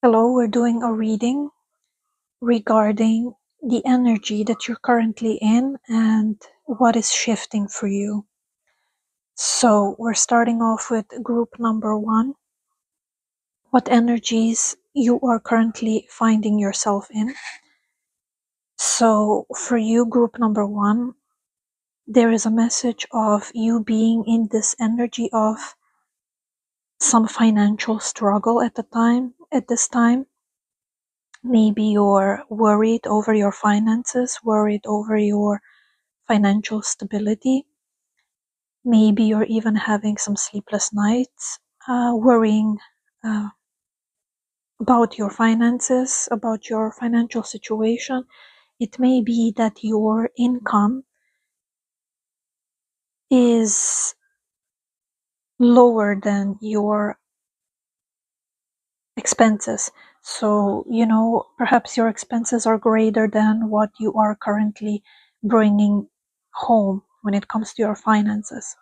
Hello, we're doing a reading regarding the energy that you're currently in and what is shifting for you. So we're starting off with group number 1. What energies you are currently finding yourself in. So for you, group number 1, there is a message of you being in this energy of some financial struggle at this time. Maybe you're worried over your finances, worried over your financial stability. Maybe you're even having some sleepless nights, worrying uh, about your finances, about your financial situation. It may be that your income is lower than your expenses. So, perhaps your expenses are greater than what you are currently bringing home when it comes to your finances.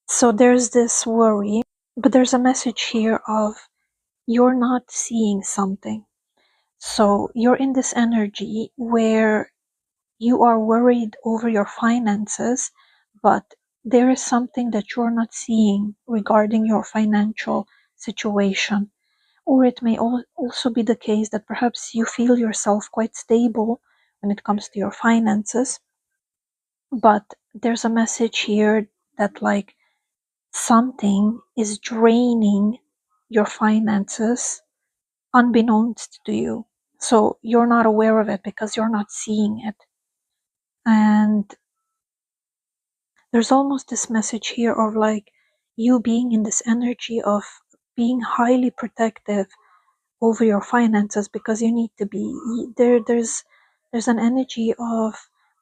So there's this worry, but there's a message here of you're not seeing something. So you're in this energy where you are worried over your finances, but there is something that you're not seeing regarding your financial situation. Or it may also be the case that perhaps you feel yourself quite stable when it comes to your finances, but there's a message here that like something is draining your finances unbeknownst to you. So you're not aware of it because you're not seeing it. And there's almost this message here of like you being in this energy of being highly protective over your finances because you need to be there's an energy of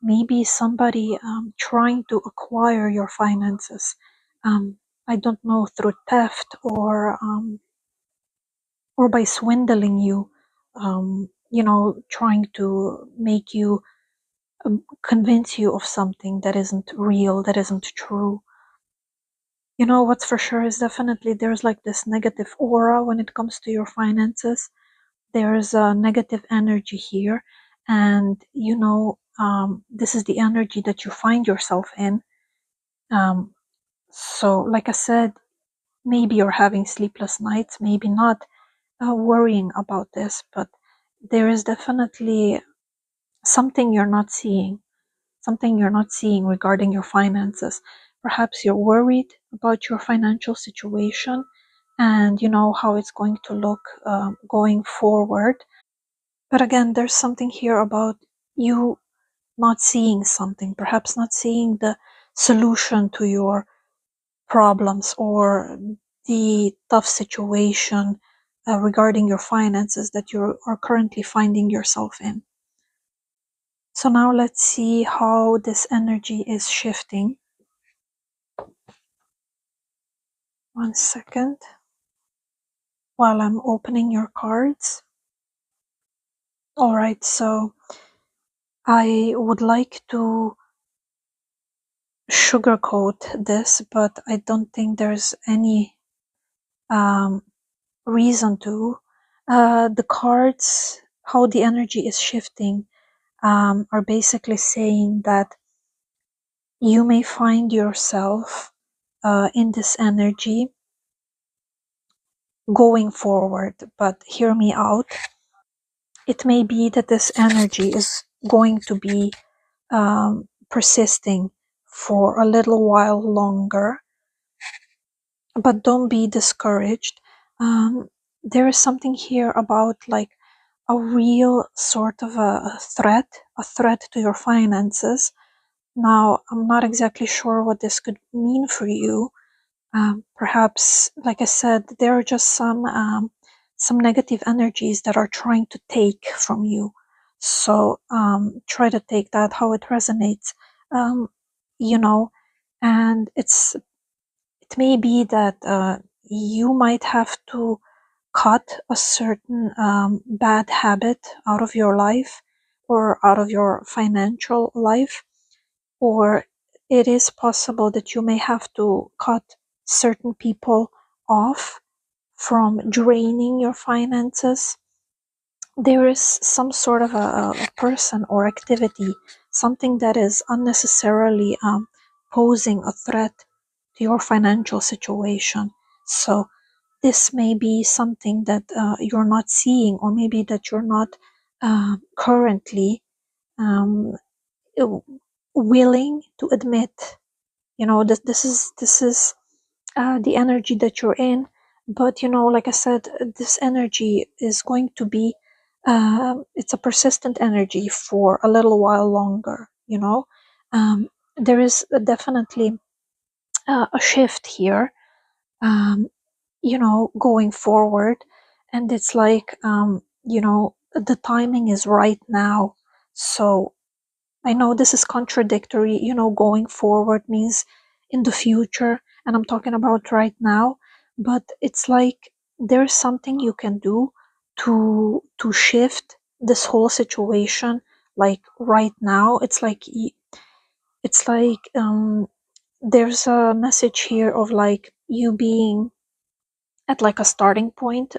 maybe somebody trying to acquire your finances. I don't know, through theft or by swindling you, trying to make you convince you of something that isn't real, that isn't true. What's for sure is definitely there's like this negative aura when it comes to your finances. There's a negative energy here, and this is the energy that you find yourself in. So like I said, maybe you're having sleepless nights, maybe not, worrying about this, but there is definitely something you're not seeing, regarding your finances. Perhaps you're worried about your financial situation and how it's going to look going forward. But again, there's something here about you not seeing something, perhaps not seeing the solution to your problems or the tough situation regarding your finances that you are currently finding yourself in. So now let's see how this energy is shifting. 1 second while I'm opening your cards. All right, so I would like to sugarcoat this, but I don't think there's any reason to. The cards, how the energy is shifting, are basically saying that you may find yourself in this energy going forward, but hear me out. It may be that this energy is going to be persisting for a little while longer, but don't be discouraged. There is something here about like a real sort of a threat to your finances. Now, I'm not exactly sure what this could mean for you. Perhaps, like I said, there are just some negative energies that are trying to take from you. So try to take that how it resonates, um, you know, and it may be that you might have to cut a certain bad habit out of your life or out of your financial life, or it is possible that you may have to cut certain people off from draining your finances. There is some sort of a person or activity, something that is unnecessarily posing a threat to your financial situation. So this may be something that you're not seeing, or maybe that you're not currently um, willing to admit. This is the energy that you're in. But like I said, this energy is going to be it's a persistent energy for a little while longer. There is definitely a shift here, um, going forward. And it's like, the timing is right now. So I know this is contradictory. Going forward means in the future, and I'm talking about right now. But it's like there's something you can do to shift this whole situation, like right now. It's like there's a message here of like you being at like a starting point.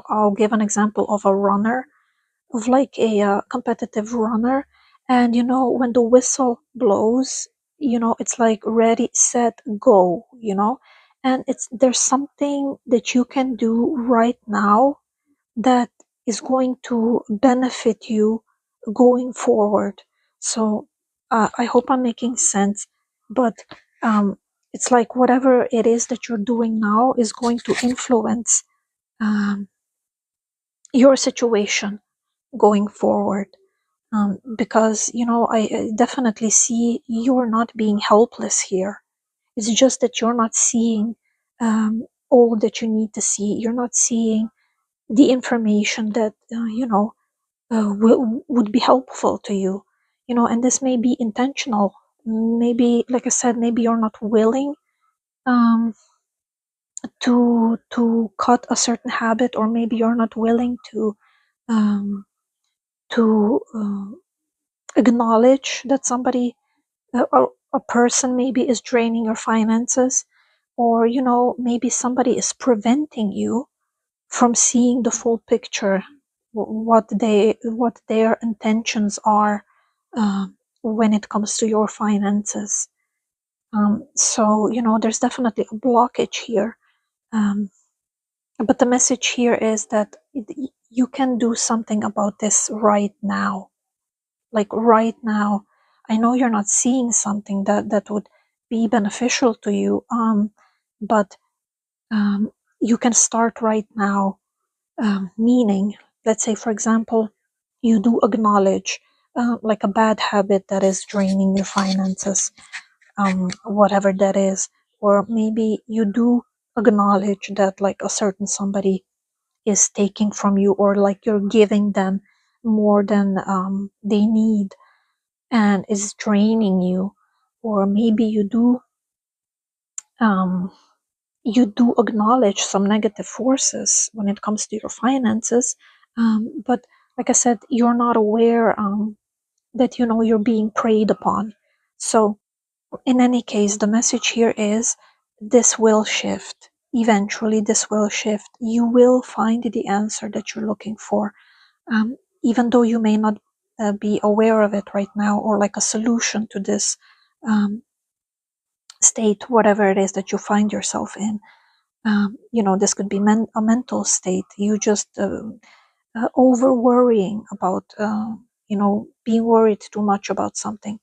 I'll give an example of a runner, of like a competitive runner. And when the whistle blows, it's like ready, set, go. And there's something that you can do right now that is going to benefit you going forward. So I hope I'm making sense. But um, it's like whatever it is that you're doing now is going to influence um, your situation going forward. Because I definitely see you're not being helpless here. It's just that you're not seeing all that you need to see. You're not seeing the information that would be helpful to you. And this may be intentional. Maybe, like I said, maybe you're not willing um, to cut a certain habit, or maybe you're not willing um, to acknowledge that somebody, a person maybe, is draining your finances. Or maybe somebody is preventing you from seeing the full picture, what their intentions are when it comes to your finances. So there's definitely a blockage here. But the message here is that you can do something about this right now. Like right now. I know you're not seeing something that would be beneficial to you, but you can start right now. Meaning, let's say, for example, you do acknowledge like a bad habit that is draining your finances, whatever that is. Or maybe you do acknowledge that like a certain somebody is taking from you, or like you're giving them more than they need, and is draining you. Or maybe um, you do acknowledge some negative forces when it comes to your finances. But like I said, you're not aware that you're being preyed upon. So in any case, the message here is this will shift. Eventually this will shift. You will find the answer that you're looking for, even though you may not be aware of it right now, or like a solution to this um, state, whatever it is that you find yourself in. This could be a mental state. You just over worrying about, being worried too much about something.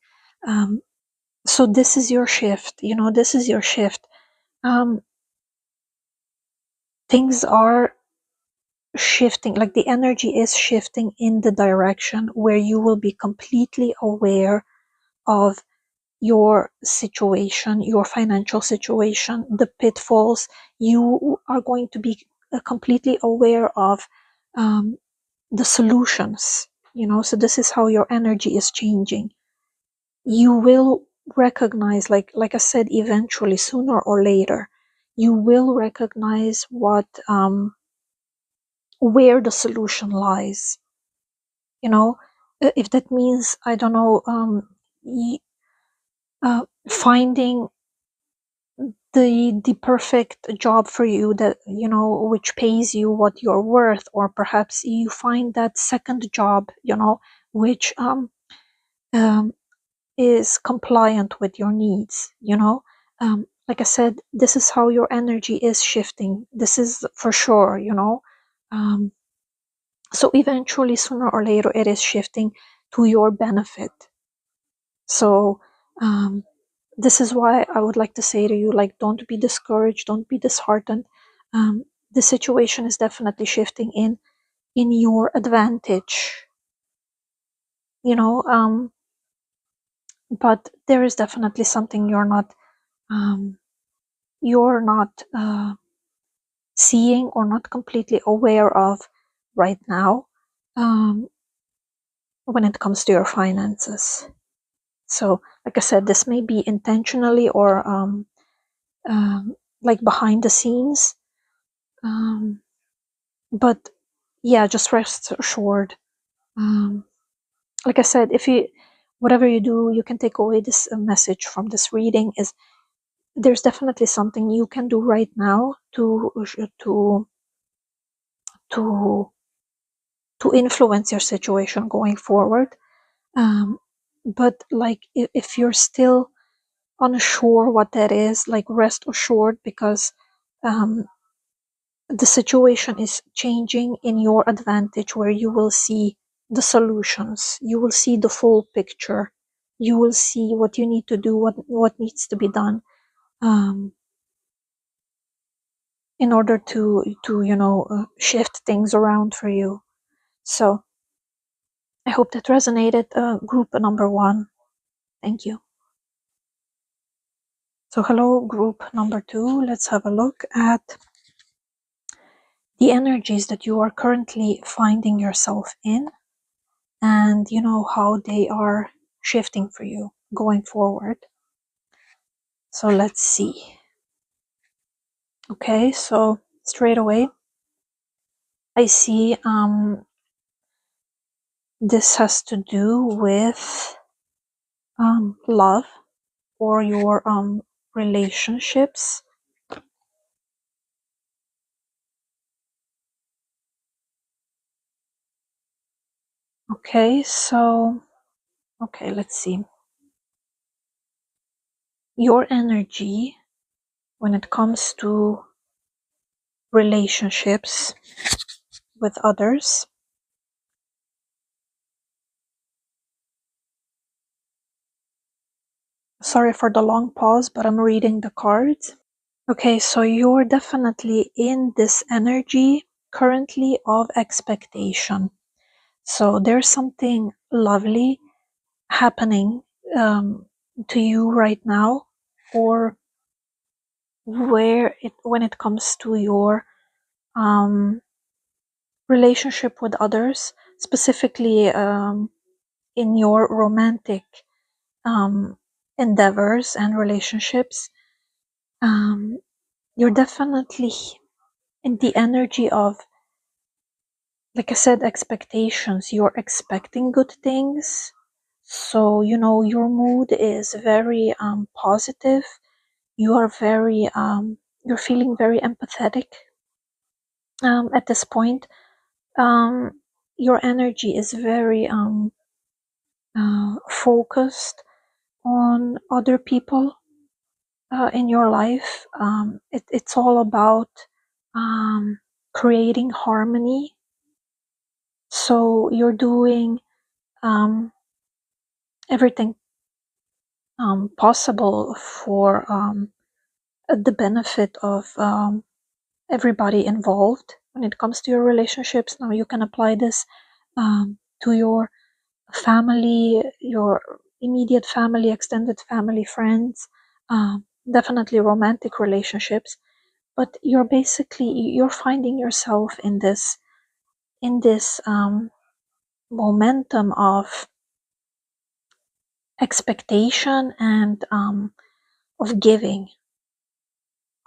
Um, so this is your shift. This is your shift. Um, things are shifting, like the energy is shifting in the direction where you will be completely aware of your situation, your financial situation, the pitfalls. You are going to be completely aware of um, the solutions. So this is how your energy is changing. You will recognize, like I said, eventually, sooner or later, you will recognize where the solution lies. If that means, I don't know, finding the perfect job for you, that which pays you what you're worth, or perhaps you find that second job, which um, is compliant with your needs. Like I said, this is how your energy is shifting. This is for sure. um, so eventually, sooner or later, it is shifting to your benefit. So this is why I would like to say to you, like, don't be discouraged, don't be disheartened. The situation is definitely shifting in your advantage, you know. But there is definitely something um, you're not seeing or not completely aware of right now, um, when it comes to your finances. So, like I said, this may be intentionally or like behind the scenes. Um, but yeah, just rest assured. Um, like I said, if you, whatever you do, you can take away this message from this reading is there's definitely something you can do right now to to influence your situation going forward. But like if you're still unsure what that is, like rest assured, because um, the situation is changing in your advantage, where you will see the solutions, you will see the full picture, you will see what you need to do, what needs to be done, um, in order to shift things around for you. So I hope that resonated, group number one. Thank you. So hello, group number two. Let's have a look at the energies that you are currently finding yourself in, and how they are shifting for you going forward. So let's see. Okay, so straight away I see this has to do with love, or your relationships. Okay, so okay, let's see. Your energy when it comes to relationships with others. Sorry for the long pause, but I'm reading the cards. Okay, so you're definitely in this energy currently of expectation. So there's something lovely happening to you right now, or when it comes to your relationship with others, specifically in your romantic um, endeavors and relationships. Um, you're definitely in the energy of, like I said, expectations. You're expecting good things. So, your mood is very positive. You are very, you're feeling very empathetic at this point. Your energy is very focused on other people in your life. It's all about um, creating harmony. So you're doing um, everything possible for the benefit of everybody involved when it comes to your relationships. Now you can apply this to your family, your immediate family, extended family, friends, definitely romantic relationships. But you're finding yourself in this momentum of expectation and of giving,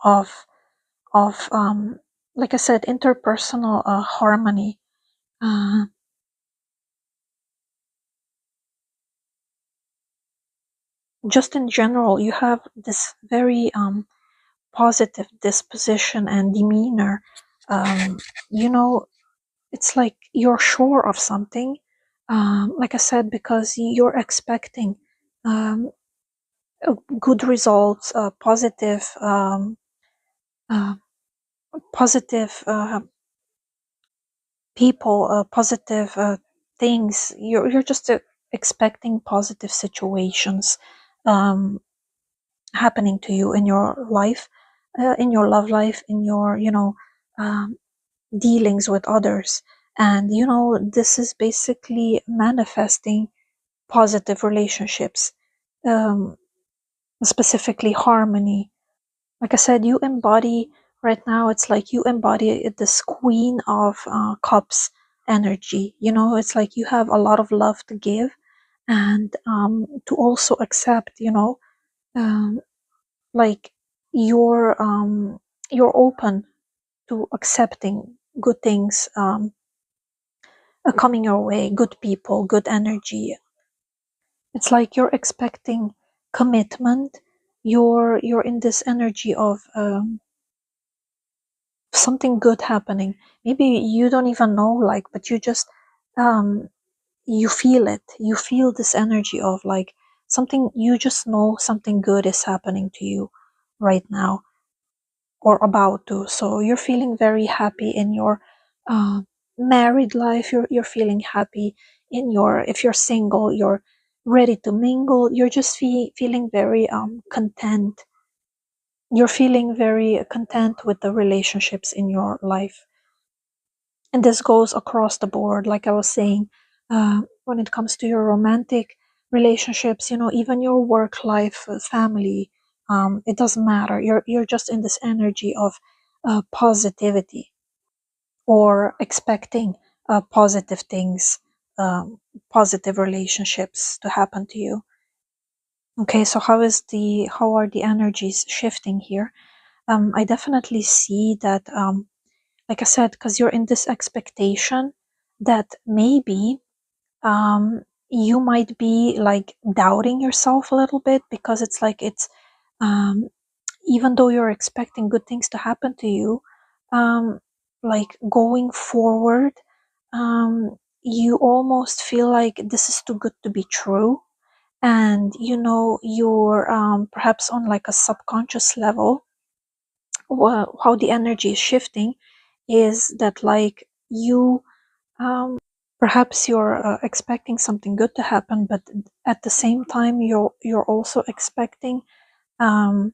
of like I said, interpersonal harmony. Uh, just in general, you have this very positive disposition and demeanor. Um, you know, it's like you're sure of something. Like I said, because you're expecting um, good results, uh, positive people, positive things. You're just expecting positive situations um, happening to you in your life, in your love life, in your um, dealings with others. And this is basically manifesting positive relationships, um, specifically harmony. Like I said, you embody right now, it's like you embody this Queen of Cups energy. It's like you have a lot of love to give, and to also accept, um, like you're open to accepting good things coming your way, good people, good energy. It's like you're expecting commitment. You're in this energy of something good happening. Maybe you don't even know, like, but you just um you feel it. You feel this energy of like something, you just know something good is happening to you right now, or about to. So you're feeling very happy in your uh, married life. You're feeling happy in your, if you're single, you're ready to mingle. You're just feeling very content. You're feeling very content with the relationships in your life. And this goes across the board, like I was saying, when it comes to your romantic relationships, even your work life, family, it doesn't matter. You're just in this energy of positivity, or expecting positive things, positive relationships to happen to you. Okay, so how are the energies shifting here? I definitely see that, like I said, because you're in this expectation that maybe you might be like doubting yourself a little bit, because it's like um, even though you're expecting good things to happen to you, um, like going forward, you almost feel like this is too good to be true. And you're perhaps on like a subconscious level, how the energy is shifting is that, like, you perhaps you're expecting something good to happen, but at the same time you're also expecting um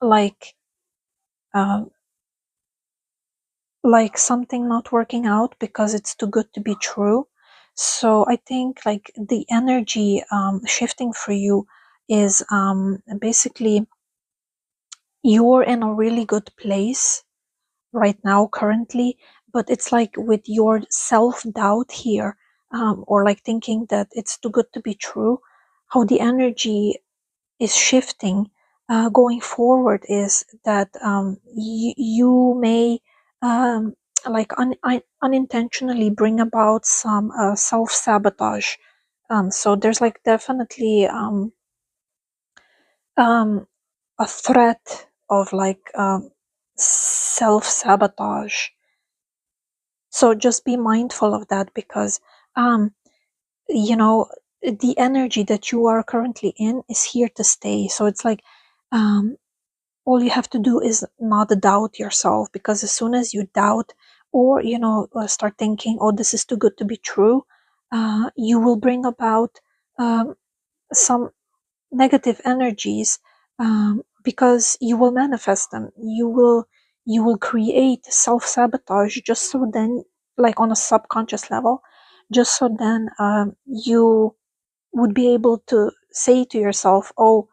like uh, like something not working out because it's too good to be true. So I think like the energy shifting for you is basically you're in a really good place right now currently, but it's like with your self-doubt here, or like thinking that it's too good to be true, how the energy is shifting going forward is that you may um, like unintentionally bring about some self-sabotage. So there's like definitely um, a threat of like self-sabotage. So just be mindful of that, because um, you know the energy that you are currently in is here to stay. So it's like um, all you have to do is not doubt yourself, because as soon as you doubt, or start thinking, oh, this is too good to be true, you will bring about um, some negative energies, because you will manifest them. You will create self-sabotage, just so then, like on a subconscious level, just so then you would be able to say to yourself, oh,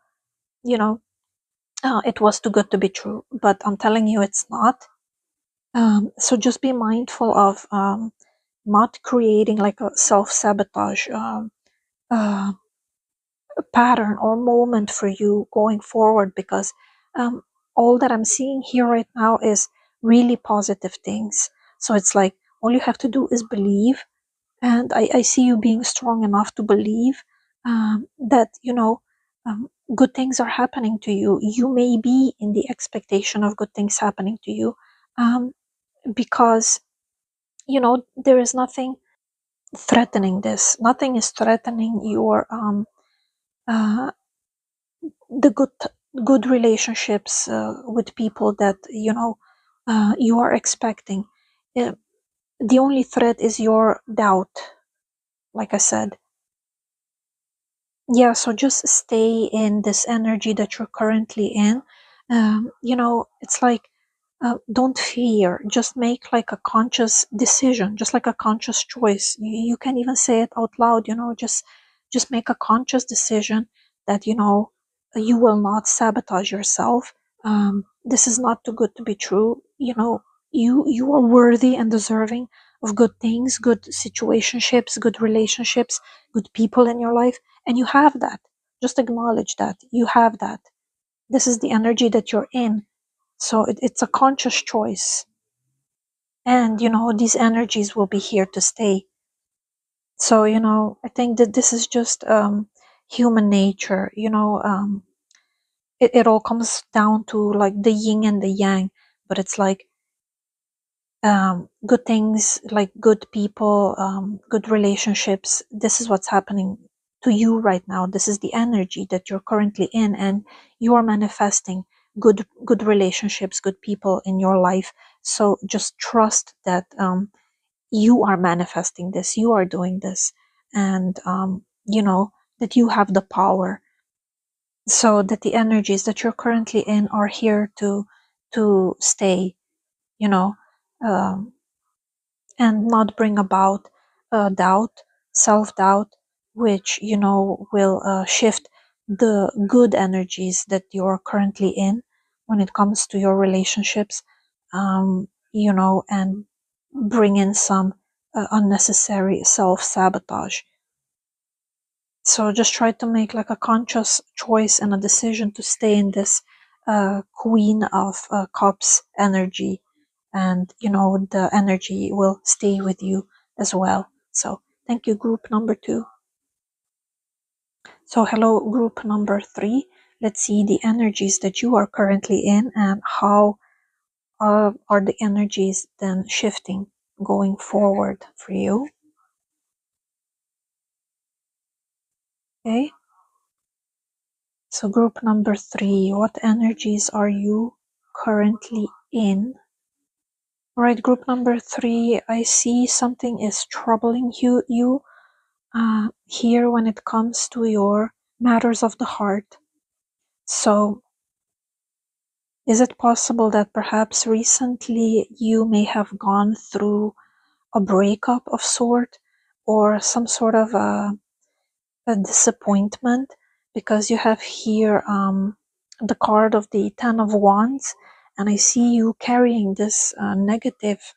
you know it was too good to be true, but I'm telling you it's not. So just be mindful of not creating like a self-sabotage uh, pattern or moment for you going forward, because um, all that I'm seeing here right now is really positive things. So it's like all you have to do is believe, and I see you being strong enough to believe that good things are happening to you. You may be in the expectation of good things happening to you, um, because there is nothing threatening this. Nothing is threatening your uh, the good relationships with people that you are expecting. Uh, the only threat is your doubt, like I said. Yeah, so just stay in this energy that you're currently in. It's like, don't fear, just make like a conscious decision, just like a conscious choice. You can even say it out loud, just make a conscious decision that you will not sabotage yourself. This is not too good to be true. You are worthy and deserving of good things, good situationships, good relationships, good people in your life, and you have that. Just acknowledge that you have that. This is the energy that you're in, so it's a conscious choice. And these energies will be here to stay. So I think that this is just human nature. It all comes down to like the yin and the yang, but it's like good things, like good people, good relationships. This is what's happening to you right now. This is the energy that you're currently in, and you are manifesting good relationships, good people in your life. So just trust that you are manifesting this, you are doing this, and that you have the power, so that the energies that you're currently in are here to stay, you know um, and not bring about doubt, self-doubt, which will shift the good energies that you're currently in when it comes to your relationships, and bring in some unnecessary self-sabotage. So just try to make like a conscious choice and a decision to stay in this Queen of Cups energy, and the energy will stay with you as well. So thank you, group number 2. So hello, group number 3. Let's see the energies that you are currently in, and how are the energies then shifting going forward for you. Okay, so group number 3, what energies are you currently in? All right, group number 3, I see something is troubling you here when it comes to your matters of the heart. So is it possible that perhaps recently you may have gone through a breakup of sort, or some sort of a disappointment? Because you have here the card of the Ten of Wands, and I see you carrying this negative,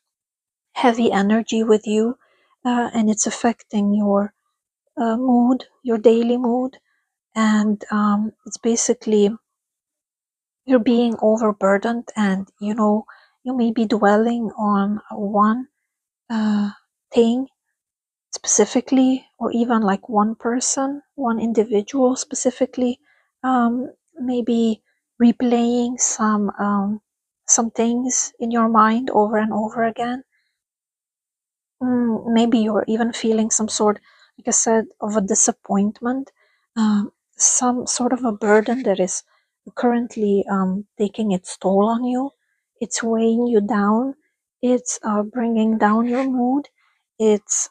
heavy energy with you, and it's affecting your mood, your daily mood, and it's basically you're being overburdened, and you may be dwelling on one uh, thing specifically, or even like one person, one individual specifically, maybe replaying some things in your mind over and over again. Maybe you're even feeling some sort, like I said, of a disappointment, some sort of a burden that is currently taking its toll on you. It's weighing you down. It's bringing down your mood. It's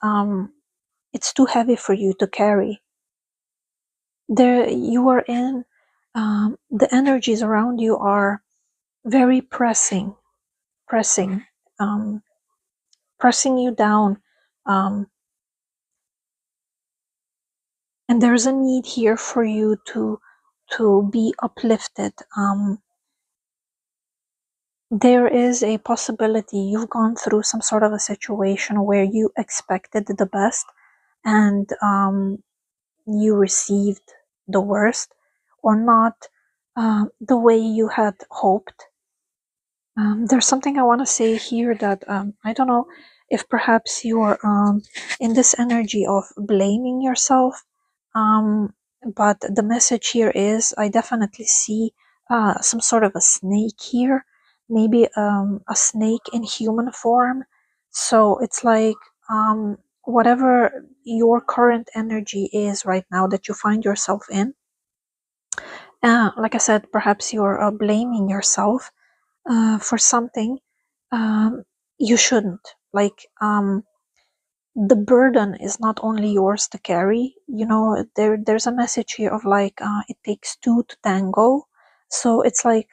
too heavy for you to carry. There you are in. The energies around you are very pressing, um, pressing you down. Um, and there's a need here for you to be uplifted. There is a possibility you've gone through some sort of a situation where you expected the best, and you received the worst, or not the way you had hoped. There's something I want to say here that I don't know if perhaps you are in this energy of blaming yourself, um, but the message here is I definitely see some sort of a snake here, maybe a snake in human form. So it's like whatever your current energy is right now that you find yourself in, like I said, perhaps you're blaming yourself for something. um, you shouldn't. Like, the burden is not only yours to carry. You know, there's a message here of like, it takes two to tango. So it's like,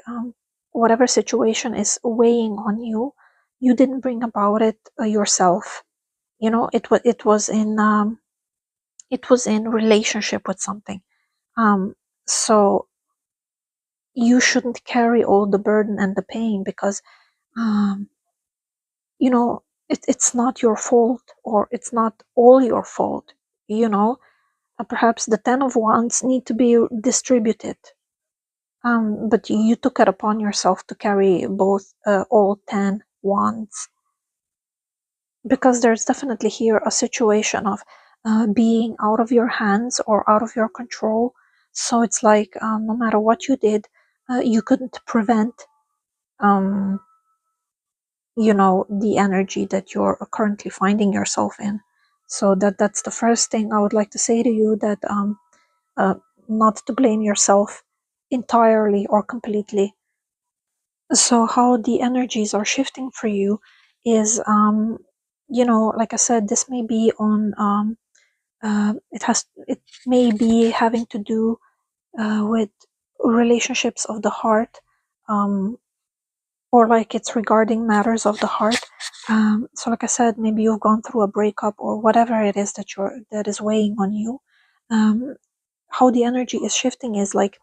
whatever situation is weighing on you, you didn't bring about it yourself. You know, it was in relationship with something. Um, so you shouldn't carry all the burden and the pain, because um, you know, it's not your fault, or it's not all your fault. You know, perhaps the 10 of wands need to be distributed, but you took it upon yourself to carry both, all 10 wands, because there's definitely here a situation of being out of your hands or out of your control. So it's like, no matter what you did, you couldn't prevent, um, you know, the energy that you're currently finding yourself in. So that's the first thing I would like to say to you, that uh, not to blame yourself entirely or completely. So how the energies are shifting for you is, you know, like I said, this may be on, it may be having to do with relationships of the heart, um, or like it's regarding matters of the heart. So like I said, maybe you've gone through a breakup or whatever it is that is weighing on you. How the energy is shifting is like,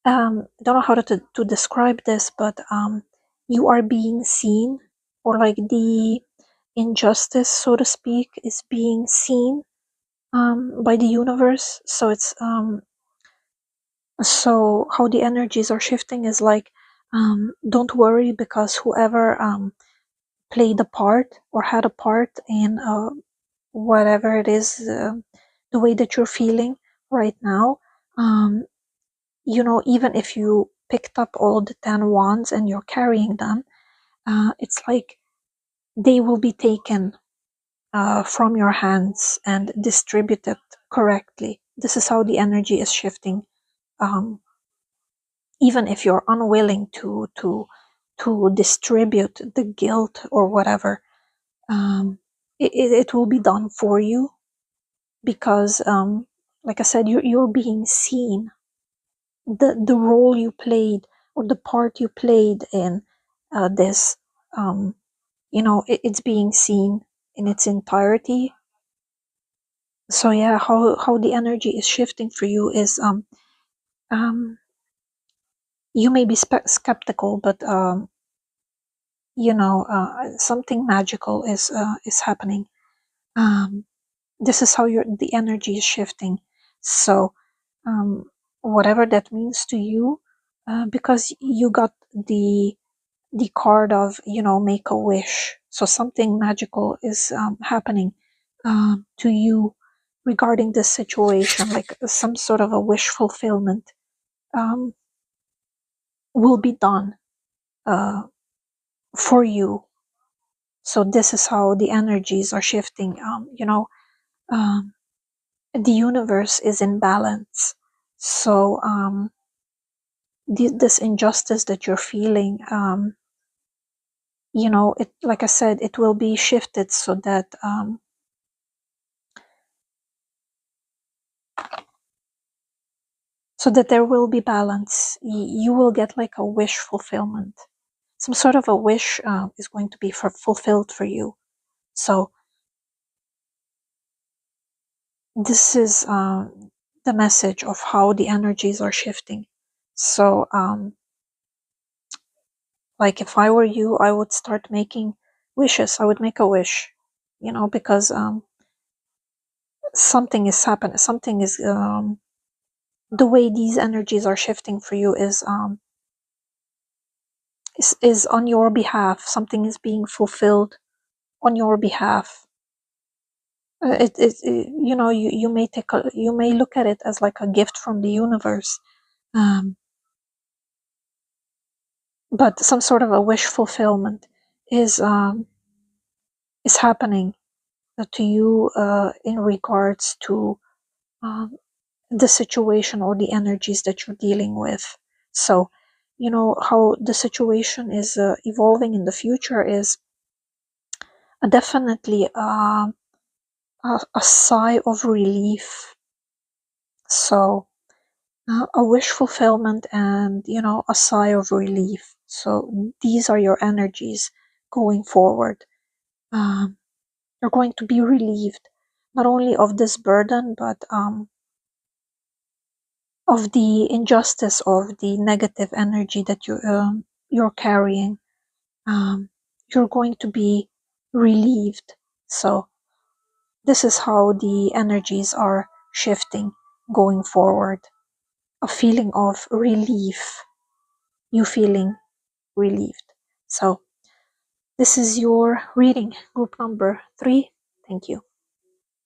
I don't know how to describe this, but you are being seen, or like the injustice, so to speak, is being seen by the universe. So it's, so how the energies are shifting is like, don't worry, because whoever played a part or had a part in whatever it is, the way that you're feeling right now, um, you know, even if you picked up all the 10 wands and you're carrying them, it's like they will be taken from your hands and distributed correctly. This is how the energy is shifting. Um, Even if you're unwilling to distribute the guilt or whatever, it will be done for you, because, like I said, you're being seen. The role you played, or the part you played in this, um, you know, it's being seen in its entirety. So yeah, how the energy is shifting for you is, um, you may be skeptical, but you know, something magical is happening. Um, this is how the energy is shifting. So whatever that means to you, because you got the card of, you know, make a wish. So something magical is happening to you regarding this situation, like some sort of a wish fulfillment um, will be done uh, for you. So this is how the energies are shifting. You know, um, the universe is in balance. So this injustice that you're feeling, you know, it, like I said, it will be shifted so that there will be balance. You will get like a wish fulfillment. Some sort of a wish is going to be fulfilled for you. So this is the message of how the energies are shifting. So like if I were you, I would start making wishes. I would make a wish, you know, because something is happening. Something is, the way these energies are shifting for you is on your behalf. Something is being fulfilled on your behalf. You may you may look at it as like a gift from the universe, um, but some sort of a wish fulfillment is is happening to you in regards to um, the situation or the energies that you're dealing with. So, how the situation is evolving in the future is definitely a sigh of relief. So, a wish fulfillment and, a sigh of relief. So, these are your energies going forward. Um, you're going to be relieved not only of this burden, but of the injustice of the negative energy that you're carrying. Um, you're going to be relieved. So this is how the energies are shifting going forward. A feeling of relief, you feeling relieved. So this is your reading, group number 3. Thank you.